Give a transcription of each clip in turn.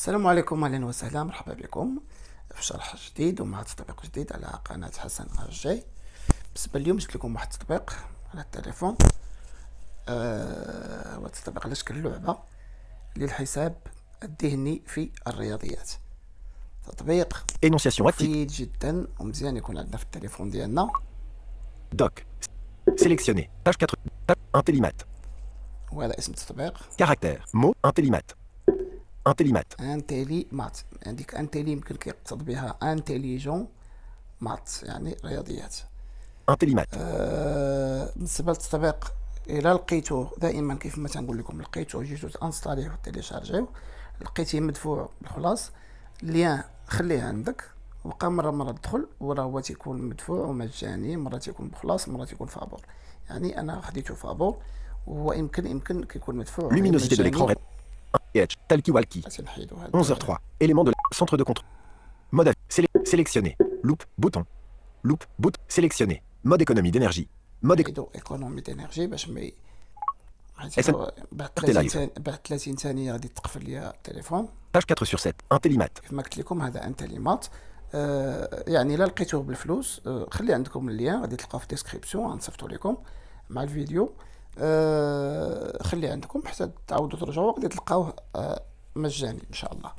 السلام عليكم، اهلا وسهلا، مرحبا بكم في شرح جديد ومع تطبيق جديد على قناة حسن الجاي. بالنسبة اليوم جبت لكم واحد التطبيق على التليفون. هو التطبيق على شكل لعبة للحساب الذهني في الرياضيات. تطبيق Énonciation active. مفيد جدا ومزيان يكون عندنا في التليفون ديالنا. Doc. Sélectionné. Page 4. Intellimat. وهذا اسم التطبيق Caractère. Mot. Intellimat. Intellimat. انتيلي مات. عندك انتيلي يمكن كيقصد بها انتيليجون مات، يعني رياضيات. Intellimat. بالنسبه للتطبيق الى لقيتوه دائما كيف ما تنقول لكم، لقيتوه جيتو تانستاليه وتيليشارجيو، لقيتيه مدفوع بالخلاص، اللين خليه عندك وبقى مره تدخل، وراه هو تيكون مدفوع ومجاني، مره تيكون بخلاص، مره تيكون فابور. يعني انا خديته فابور وهو يمكن كيكون مدفوع. Luminosité de l'écran. Edge. Talkie-walkie. تنحيدو هاد 11h03. Élément de centre de contrôle. Mode sélectionné. Loupe. Bouton. Loupe. Bouton. Sélectionné. Mode économie d'énergie. Mode نحيدو ايكونومي دينيرجي باش ما SN. بعد RT 30 live. ثانية بعد 30 ثانيه غادي تقفل ليا التليفون. Page 4/7. Intellimat. كيف ما قلت لكم هذا انتليمات. يعني الا لقيتوه بالفلوس خلي عندكم اللين، غادي تلقاو في الديسكريبسيون، غنصيفطو لكم مع الفيديو. خلي عندكم حتى تعاودوا ترجعوا، غادي تلقاوه مجاني ان شاء الله.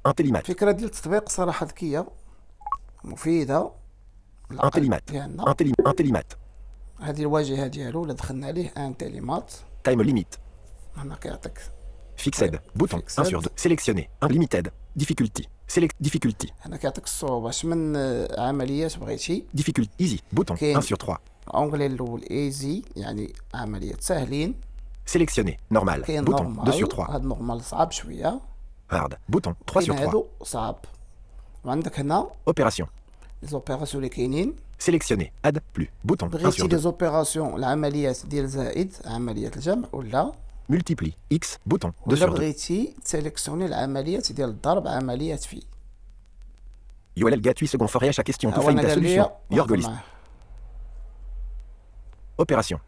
Intellimat. الفكره ديال التطبيق صراحه ذكيه مفيده للعقل Intellimat. ديالنا. Intellimat. هذه الواجهه ديالو اللي دخلنا عليه انتليمات. Time limit. هنا كيعطيك Fixed. Bouton. 1 sur 2. Sélectionné. Unlimited. Difficulty. Select. Difficulty. هنا كيعطيك الصعوبه من عمليات بغيتي. Difficulty. Easy. Bouton. كاين 1 sur 3. اونغلي الاول ايزي يعني عمليات ساهلين. Sélectionné. Normal. كاين Bouton. 2 sur نورمال، 3. هاد نورمال صعب شويه. Hard. Bouton. 3 sur كاين 3. هادو صعب. وعندك هنا Opération. لي زوبيراسيون اللي كاينين. Sélectionné. Add. Plus. Bouton. 1 بغيتي sur لي 2. زوبيراسيون العمليات ديال زائد عمليات الجمع، ولا Multiplie. X. Bouton. 2 ولا sur 2. بغيتي تسيليكسيوني العمليات ديال الضرب عمليات في. Yoel Gatui second forêt à chaque question. ها Tu هو fais انا ta قال solution. لي Yorgolis. Opération.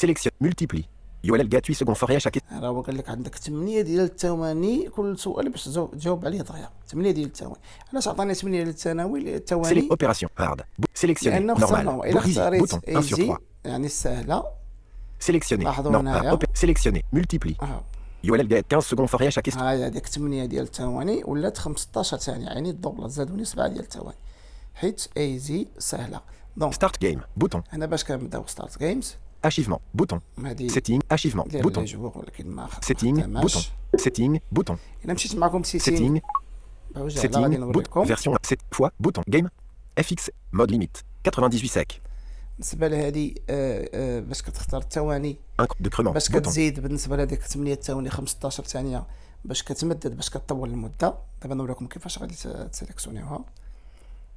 Sélection. Multiplie. Yoel Gatui second forêt à chaque question. راه هو قال لك عندك 8 ديال الثواني كل سؤال باش تجاوب عليه دغيا. 8 ديال الثواني. علاش عطاني 8 ديال الثواني؟ Opération. Hard. Sélectionné. لانه اخترنا Normal. الا Easy. اختاريت Bouton. 1 sur ايزي 3. يعني السهله. Sélectionné. لاحظوا Non. هنايا. Sélectionné. Multiplie. Yoel Gat 15 secondes forêt à chaque question. هاي هذيك 8 ديال الثواني ولات 15 ثانيه، يعني الدوبله زادوني 7 ديال الثواني، حيت ايزي سهله. دونك Start game. Bouton. هنا باش كنبداو ستارت جيمز. Achievement. Bouton. هادي Setting. Achievement. ديال Bouton. لي جوغ ولكن ما Setting. Bouton. Setting. Bouton. الا مشيت معكم سيتينغ Setting. باوجه غادي Setting. Boot. نوريكم. Version 7 fois. Bouton. Game. FX. Mode limite. 98 sec. بالنسبه لهادي باش كتختار الثواني، Decrement. باش Bouton. كتزيد بالنسبه لهذيك 8 ثواني 15 ثانيه، باش كتمدد باش كطول المده. دابا نوريكم كيفاش غادي تسيليكسيونيوها.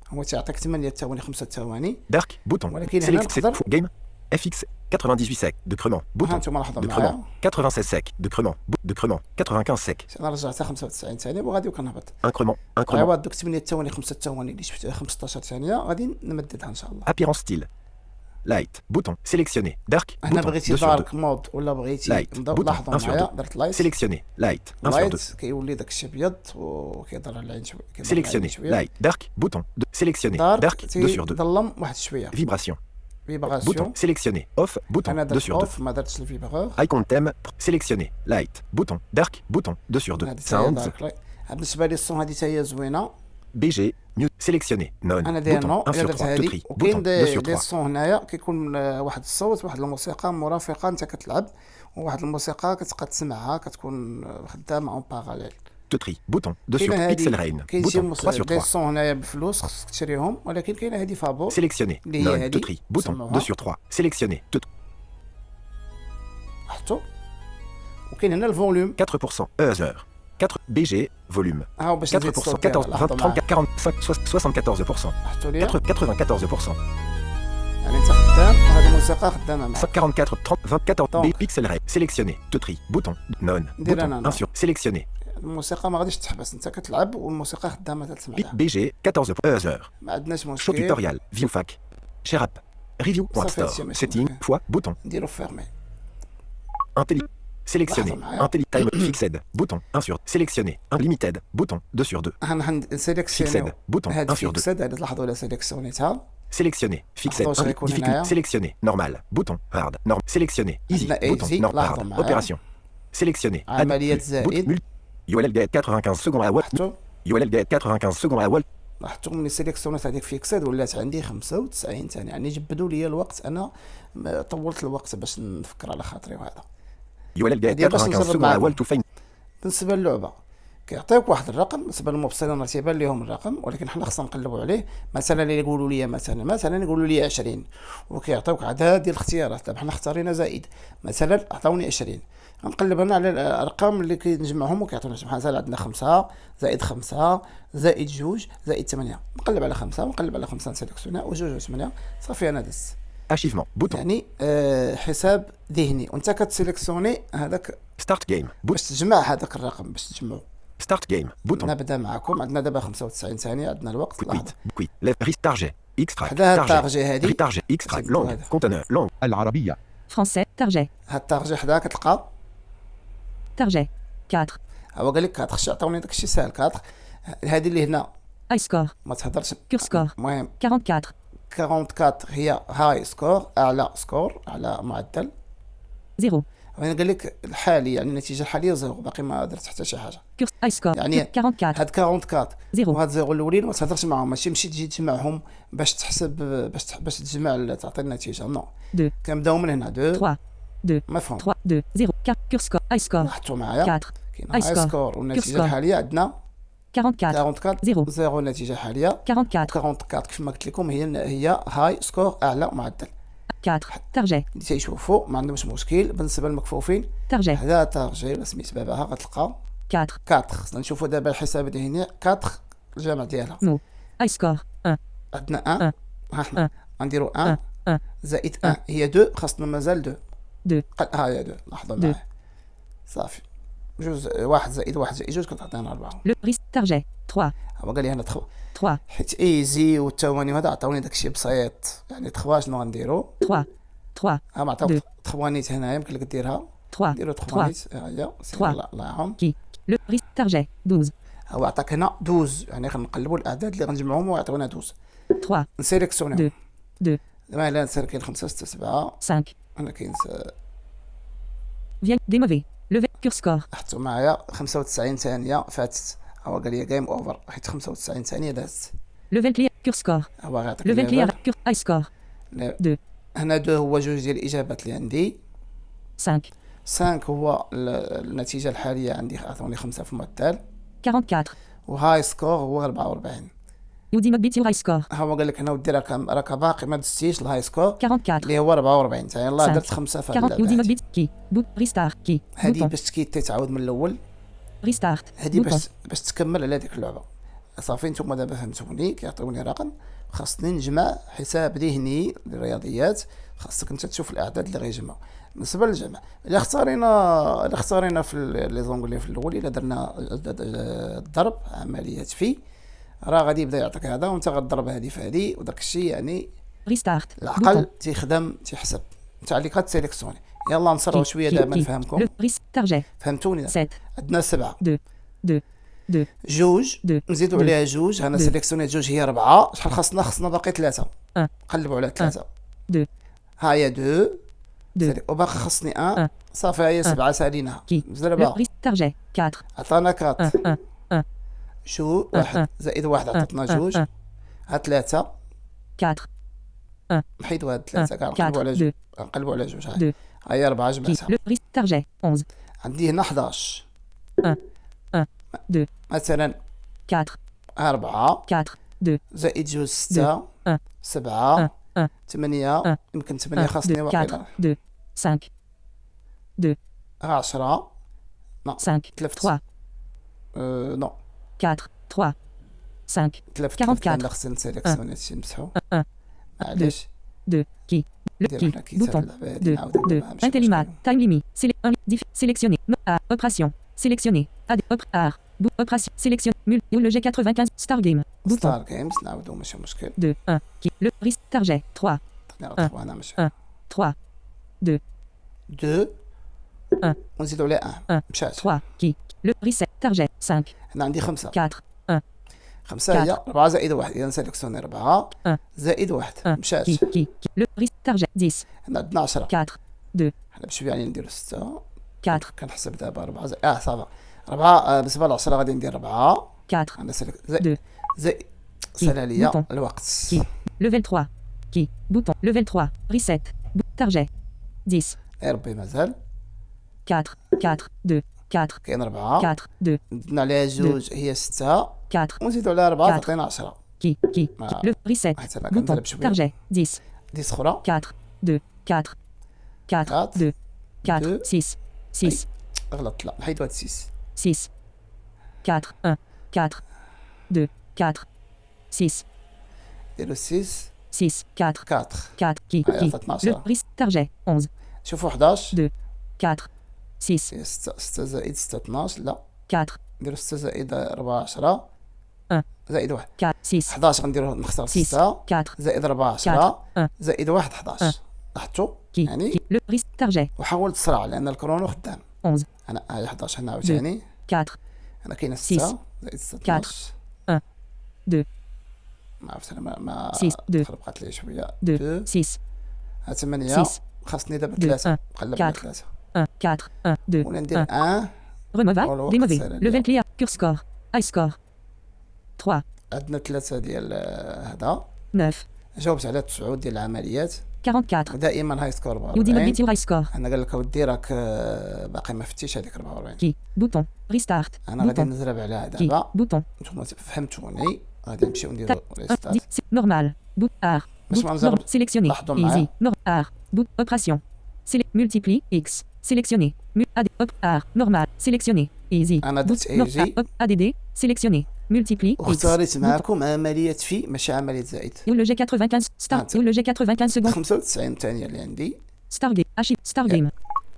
هو تيعطيك 8 ثواني 5 ثواني. Dark. Bouton. ولكن هنا Select 7 نقدر fois. Game. FX. 98 sec. Decrement. Bouton. هانتوما لاحظوا Decrement. معايا 96 sec. Decrement. Decrement. 95 sec. انا رجعتها 95 ثانيه وغادي وكنهبط. Increment. Increment. ايوا دوك 8 ثواني 5 ثواني اللي شفتها 15 ثانيه غادي نمددها ان شاء الله. Apparence style. Light. Bouton. Sélectionné. Dark. هنا Bouton. بغيتي 2 sur 2. دارك مود ولا بغيتي Light. نبداو. Bouton. لاحظوا 1 sur معايا 2. درت لايت. Sélectionné. Light. 1 sur 2. لايت كيولي داك الشيء ابيض وكيضر العين شويه. Sélectionné. Light. Dark. Bouton. Sélectionné. دارك Dark. 2 sur 2. تظلم واحد شويه. Vibration. فيبراسيون. Bouton. Sélectionné. Off. Bouton. انا 2 درت sur 2. اوف ما درتش الفيبرور. Icon thème. Sélectionné. Light. Bouton. Dark. Bouton. 2 sur 2. هادي تا هي Sounds. دارك لايت. بالنسبه لي الصون هادي تا هي زوينه. BG. Mute. Sélectionné. Non. انا داير نو 1 الا sur درت 3. هادي. Tutri. وكاين Bouton. 2 sur دي 3. الصون هنايا كيكون واحد الصوت، واحد الموسيقى مرافقه انت كتلعب، وواحد الموسيقى كتبقى تسمعها كتكون خدامه اون باراليل. Tutri. Bouton. 2 sur كاينه 3. هادي Pixel Rain. كاين شي Bouton. 3 sur دي 3. الصون هنايا بفلوس خصك تشريهم، ولكن كاينه هادي فابور Sélectionné. اللي هي Non. هادي. Tutri. Bouton. نسمعوها. 2 sur 3. Sélectionné. حطو. وكاين هنا الفوليوم. 4%. Heure. 4. BG. Volume. ها هو باش 4%. نزيد الصوت 14. ديالها. 20. لاحظوا 30. 44. 74%. حطوا ليا 94%. يعني انت خدام وهاد الموسيقى خدامه معاك. 44. 30. 24. Donc. B. Pixel Rain. Sélectionné. Tutri. Bouton. Non. Dire Bouton. non, 1 sur. Sélectionné. الموسيقى ما غاديش تحبس، انت كتلعب والموسيقى خدامه تسمعها. BG. 14. Heure. ما عندناش Show مشكل. tutorial. Viewfac. Share app. Review. Ça fait Store. chier, mais Setting. c'est Fois. Bouton. نديرو فيرمي. Intelli. Sélectionner. Time fixed. Bouton 1 sur. Sélectionner. Unlimited. Bouton 2 sur 2. سيليكسيونيو Fixed. Bouton هاد 1 sur 2. فيكسد هاد تلاحظوا لا سيليكسيونيتها Sélectionner. Fixed. Attention, je connais Difficulté. rien. Sélectionner. Normal. Bouton. Hard. Norm. Sélectionner. Easy. Adna Bouton. easy. Norm. لاحظوا Hard. معايا. Opération. Sélectionner. عملية Bouton. زائد. ULL Gate 95 secondes à Walt. لاحظتوا ULL Gate 95 secondes à Walt. لاحظتوا ملي سيليكسيونيت هذيك فيكسد ولات عندي 95 ثانيه، يعني جبدوا لي الوقت. انا طولت الوقت باش نفكر على خاطري. وهذا ULL Gate هذه باش 95 نجرب secondes à معاكم. Walt to find. بالنسبه للعبه كيعطيوك واحد الرقم، بالنسبه للمبصرين راه تيبان لهم الرقم، ولكن حنا خصنا نقلبوا عليه. مثلا يقولوا لي مثلا يقولوا لي 20 وكيعطيوك عدد ديال الاختيارات. دابا حنا اختارينا زائد، مثلا عطاوني 20، غنقلب انا على الارقام اللي كنجمعهم وكيعطيونا. مثلا عندنا 5 زائد 5 زائد 2 زائد 8، نقلب على 5 ونقلب على 5 نسيليكسيونا و2 و8 صافي انا دزت. Archivement. Bouton. يعني حساب ذهني، وانت كتسيليكسيوني هذاك Start game. Bouton. باش تجمع هذاك الرقم باش تجمعو. Start game. Bouton. نبدا معكم. عندنا دابا 95 ثانيه، عندنا الوقت. Quit. لحظه Quit. Left. Target. Extract. حدا هاد التارجي هادي Target. Extract. C'est Langue. quoi, Conteneur. Langue. العربية Français, target, هاد التارجي حدا كتلقى target, 4, هو قال لك 4. خص عطاوني داكشي ساهل 4. هادي اللي هنا high score, ما تهضرش. pure score, المهم 44, 44 هي هاي سكور، اعلى سكور، اعلى معدل. 0, وين قال لك الحالي يعني النتيجه الحاليه زيرو، باقي ما درت حتى شي حاجه. pure high score, يعني pure 44, هاد 44 زيرو. وهاد زيرو الاولين ما تهضرش معاهم، ماشي تجي تجمعهم باش تحسب باش تجمع تعطي النتيجه. نو 2, كنبداو من هنا 2 3, 2, مفهوم. 3, 2, 0, 4, pure score, high score, لاحظتوا معايا 4, كاين high هاي score. سكور والنتيجه score. الحاليه عندنا 44, 44 زيرو. زيرو النتيجه الحاليه. 44, 44 كيف ما قلت لكم هي هاي سكور، اعلى معدل. 4, target, اللي تيشوفوا ما عندهمش مشكل. بالنسبه للمكفوفين target, هذا تارجي ولا سميت باباها غتلقى 4, 4. خصنا نشوفوا دابا الحساب الذهني 4 الجمع ديالها. mot, high score, 1, عندنا 1 ها حنا غنديروا 1 1, زائد 1 هي 2. خاصنا مازال 2. 2, ها هي 2. لاحظوا 2. معايا صافي. جوج 1 زائد 1 زائد 2 كتعطينا 4. le risque, target, 3, هو قال لي هنا 3, حيت ايزي والثواني وهذا عطاوني داكشي بسيط. يعني 3 شنو غنديروا؟ 3, 3, ها ما عطاوك دو. 3 نيت هنايا يمكن لك ديرها. 3, ديروا 3 3, نيت ها هي. تخوا. الله يعاون. qui, le risque, target, 12, هو عطاك هنا 12، يعني غنقلبوا الاعداد اللي غنجمعهم ويعطيونا 12. 3, نسيليكسيونيو 2, 2, دابا الا نسير كاين 5 6 7 5, انا كاين vient, démauvais, levé, pure score, حطوا معايا 95 ثانيه فاتت. هو قال لي جيم اوفر حيت 95 ثانيه دازت. level clear, pure score, هو غيعطيك level clear, الليفل. pure high score, 2, هنا 2 هو جوج ديال الاجابات اللي عندي. 5, 5 هو النتيجه الحاليه عندي. عطوني 5 في المعدل. 44, وهاي سكور هو 44. Yudi Mobit your high score, هو قال لك هنا ودي راك باقي ما دزتيش الهاي سكور 44, اللي هو 44. تا يلاه سان. درت 5 في هاد 40, Yudi اللعبة هادي. Mobit, qui, boot, restart, qui, هادي bouton, باش تكيتي تعاود من الاول. restart, هادي bouton, باش تكمل على ديك اللعبه. صافي نتوما دابا فهمتوني. كيعطيوني رقم خاصني نجمع حساب ذهني للرياضيات. خاصك انت تشوف الاعداد اللي غيجمعوا. بالنسبه للجمع الا اختارينا في لي زونغلي في الاول، الا درنا الضرب عمليه راه غادي يبدا يعطيك هذا وانت غتضرب هذه في هذه وداك الشيء. يعني restart, العقل bouton, تيخدم تيحسب. انت عليك غتسيليكسيوني. يلا نسرعوا شويه دابا نفهمكم. le risque, target, فهمتوني دابا. 7, عندنا 7 2, 2, 2, جوج دو. نزيدوا دو. عليها جوج. انا دو. سيليكسيونيت جوج هي 4. شحال خاصنا باقي 3. قلبوا على 3. 2, ها هي 2 2, وباقي خاصني 1. صافي ها هي 7 ساليناها. qui, le زربه risque, target, 4, عطانا 4. 1, 1, شو 1 زائد 1 عطاتنا جوج. ها 3 4, نحيدوا هاد 3 كاع 4, نقلبوا على جوج. ها 2, هي 4 qui, جمعتها. le risque, target, 11, عندي هنا 11 2, مثلا 4, 4 4, 2, زائد جوج 6 1, 7 1, 8 يمكن 8 خاصني 2, واقيلا. 4, 2, 5, 2, 10 5, تلفت. 3, نو 4, 3, 5, تلفت. 44. انا خصني نسيليكسيوني هادشي نمسحو. 1, معليش 2, qui, le دير qui, حنا كيسال bouton, اللعبة هادي 2, نعاودو 2, دابا نمشيو intellimat, باش time limit, sélectionner, opération, sélectionner, ad, opération, sélection, le G95, star game, bouton, ستار جيمز نعاودو ماشي مشكل. 2, 1, qui, le risque, target, 3, نعاودو انا ماشي 1, 3, 2, 2 1. ونزيدو عليه 1 مشات. 3. Qui. Le reset. Target. 5. هنا عندي 5. 4. 1. 5 هي 4 زائد 1. إذا نسيليكسيوني 4 زائد 1 1. مشات. Qui. Le reset. Target. 10. هنا عندنا 10. 4. 2. حنا بشويه يعني نديرو 6. 4. كنحسب دابا 4 زائد صافا 4 بالنسبة ل 10 غادي ندير 4. 4. أنا 2. زائد سالا ليا bouton. الوقت. Qui. Level 3. Qui. Bouton. Level 3. Reset. Target. 10. يا ربي مازال 4. 4. 2. 4. كاين 4. 4. 2. زدنا عليها جوج هي 6 4. ونزيدو عليها 4 4. تعطينا 10. Qui. Ah. Le reset. حيت أنا Bouton. كنضرب شوية. Target. 10. 10 أخرى 4. 2. 4. 4. 2. 4. 6. 6. غلطت. لا نحيدو هاد 6. 6. 4. 1. 4. 2. 4. 6. نديرو 6 6. 4. 4. 4. Qui. Ah, Qui. ça te marche, Le là. reset. Target. 11. شوفوا 11 2. 4. 6. هي 6 زائد 6 12. لا 4. نديرو 6 زائد 4 10 1. زائد 1. 4. 6. 11 غنديرو نخسر 6. 6 4. زائد 4 10 4. 1. زائد 1 11. لاحظتوا Qui. يعني Qui. Le reset. Target. وحاول تسرع لان الكرونو خدام. 11. انا هاي 11 هنا عاوتاني 4. انا كاينه 6. 6 زائد 6 4. 12. 2. ما عرفت انا ما 6. 2. بقات لي شويه 2. 6. ها 8 6. خاصني دابا 2. 3 نقلب على 4. 3 1. 4. 1. 2. ولا ندير 1. 1 Removal. والوقت Démauvais. سهل Level عليا. clear. Pure score. High score. 3. عندنا 3 ديال هذا 9. جاوبت على 9 ديال العمليات 44. ودائما هاي سكور You did not 44. beat your high score. انا قال لك اودي راك باقي ما فتيش هذيك 44. Qui. Bouton. Restart. انا غادي Bouton. نزرب عليها Qui. دابا Bouton. نتوما فهمتوني غادي نمشيو نديرو 1. ريستارت. Normal. Boot. R. باش Boot. ما نزرب. Sélectionné. لاحظوا Easy. معايا. R. Boot. Opération. Multiplie. X. Sélectionné. R. Normal. Sélectionné. Easy. أنا درت Boot. easy. ADD. Sélectionné. Multiplie. X. واختاريت معاكم عملية في ماشي عملية زائد. Youle 95. Start. Youle 95 secondes. 95 ثانية اللي عندي Star game. Star game.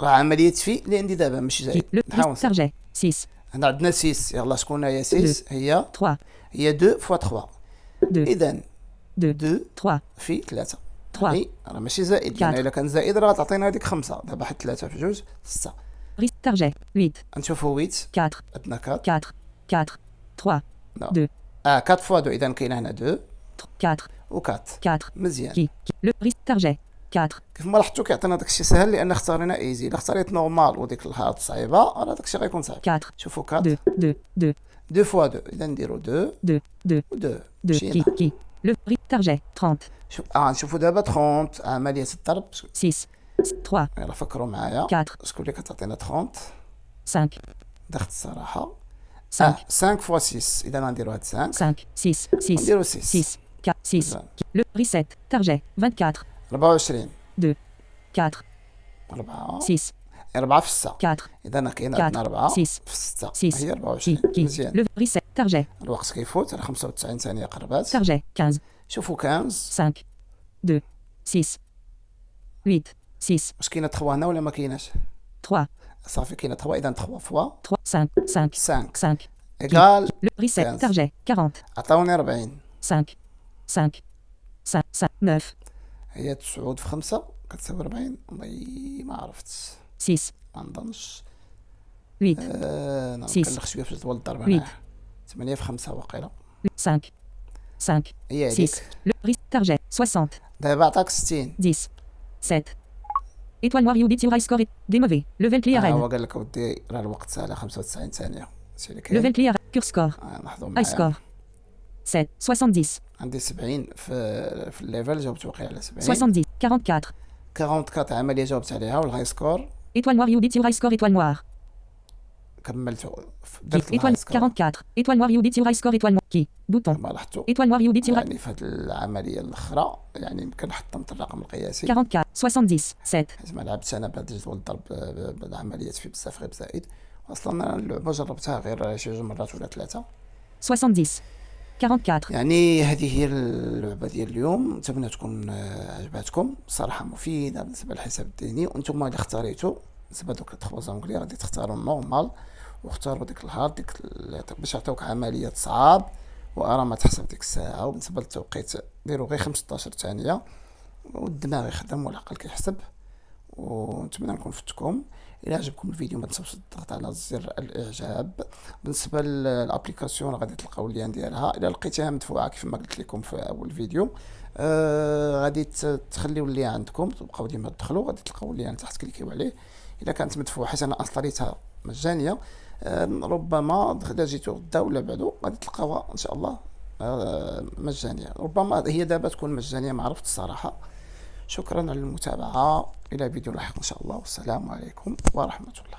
راه عملية في اللي عندي دابا ماشي Qui. زائد. Le نحاول نصير. target. 6. هنا عندنا 6 يلاه شكون هي 6 هي 3. 2 فوا 3 2. إذا 2. 2 3. في 3 3. يعني راه ماشي زائد لأن 4. إلا كان زائد راه تعطينا هذيك 5 دابا حيت 3 في 2 6 Target. 8. نشوفوا 8 4. عندنا 4 4. 4. 3. لا 2. 4 فوا 2 إذا كاين هنا 2 4. و 4 4. مزيان. Qui. Le target. 4. كيف ما لاحظتوا كيعطينا داكشي سهل لان اختارينا ايزي. الا اختاريت نورمال وديك الهارد صعيبه راه داكشي غيكون صعيب. 4. شوفوا 4 2. 2. 2. 2 فوا 2 اذا نديرو 2 2. 2. و 2 2. Qui. Le target. 30. شوف نشوفوا دابا 30 عمليه الضرب. 6. 3. يلا فكروا معايا 4. شكون اللي كتعطينا 30 5. دخلت الصراحه 5. 5 فوا 6 اذا غنديرو هاد 5 5. 6. 6. نديرو 6 6. 4. 6. Le reset. Target. 24. 24 2. 4. 4 6. 4 في 6 4. اذا كاين 4. عندنا 4 في 6. 6 6. هي Qui. 24 Qui. مزيان. Le reset. Target. الوقت كيفوت على 95 ثانيه قربات. Target. 15. شوفوا 15 5. 2. 6. 8. 6. واش كاينه 3 هنا ولا ما كايناش؟ 3. صافي كاينه 3 اذا 3 فوا 3. 5. 5. 5 5. ايكال Le reset. 15. Target. 40. عطاوني 40 5. 5. 5. 9. هي 9 في 5 كتساوي 40 والله ما عرفتش 6. ما نظنش 8. نعم سيس. كنلخ شويه في جدول الضرب ويت. هنا 8 في 5 واقيلا 5. 5. هي 6. هذيك Le risque target. 60. دابا عطاك 60 10. 7. Étoile noire, you beat your high score. Démauvais. Level clear هو N. قال لك اودي راه الوقت ساهل 95 ثانيه هادشي اللي كاين Level clear. Pure score. لاحظوا High معايا score. 7. 70. عندي 70 في الليفل جاوبت واقيلا على 70 70. 44. 44 عمليه جاوبت عليها والهاي سكور Étoile noire, you beat your high score. Étoile noire. كملت درت Étoile الهاي سكور 44. Étoile noire, you beat your high score. Étoile noire. Qui. Bouton. ما لاحظتوا Étoile noire, you beat your high. يعني في هاد العمليه الاخرى يعني يمكن حطمت الرقم القياسي 44. 70. 7. حيت ما لعبتش انا بهذا جدول الضرب بالعمليات فيه بزاف غير بزائد اصلا اللعبه جربتها غير شي جوج مرات ولا ثلاثه 70. 44. يعني هذه هي اللعبه ديال اليوم نتمنى تكون عجباتكم صراحه مفيده بالنسبه للحساب الديني وانتم اللي اختاريتو بالنسبه دوك 3 زونغلي غادي تختاروا النورمال واختاروا ديك الهارد ديك باش يعطيوك عمليات صعاب وارى ما تحسب ديك الساعه وبالنسبه للتوقيت ديروا غير 15 ثانيه والدماغ يخدم والعقل كيحسب ونتمنى نكون فتكم الى عجبكم الفيديو ما تنساوش الضغط على زر الاعجاب. بالنسبه للابليكاسيون غادي تلقاو اللين ديالها، الى لقيتيها مدفوعه كيف ما قلت لكم في اول فيديو غادي تخليو اللين عندكم، تبقاو ديما تدخلوا غادي تلقاو اللين تحت كليكيو عليه. الا كانت مدفوعه حيت انا انستاليتها مجانيه، ربما اذا جيتو غدا ولا بعدو غادي تلقاوها ان شاء الله مجانيه، ربما هي دابا تكون مجانيه ما عرفت الصراحه. شكرا على المتابعه، الى فيديو لاحق ان شاء الله، والسلام عليكم ورحمه الله.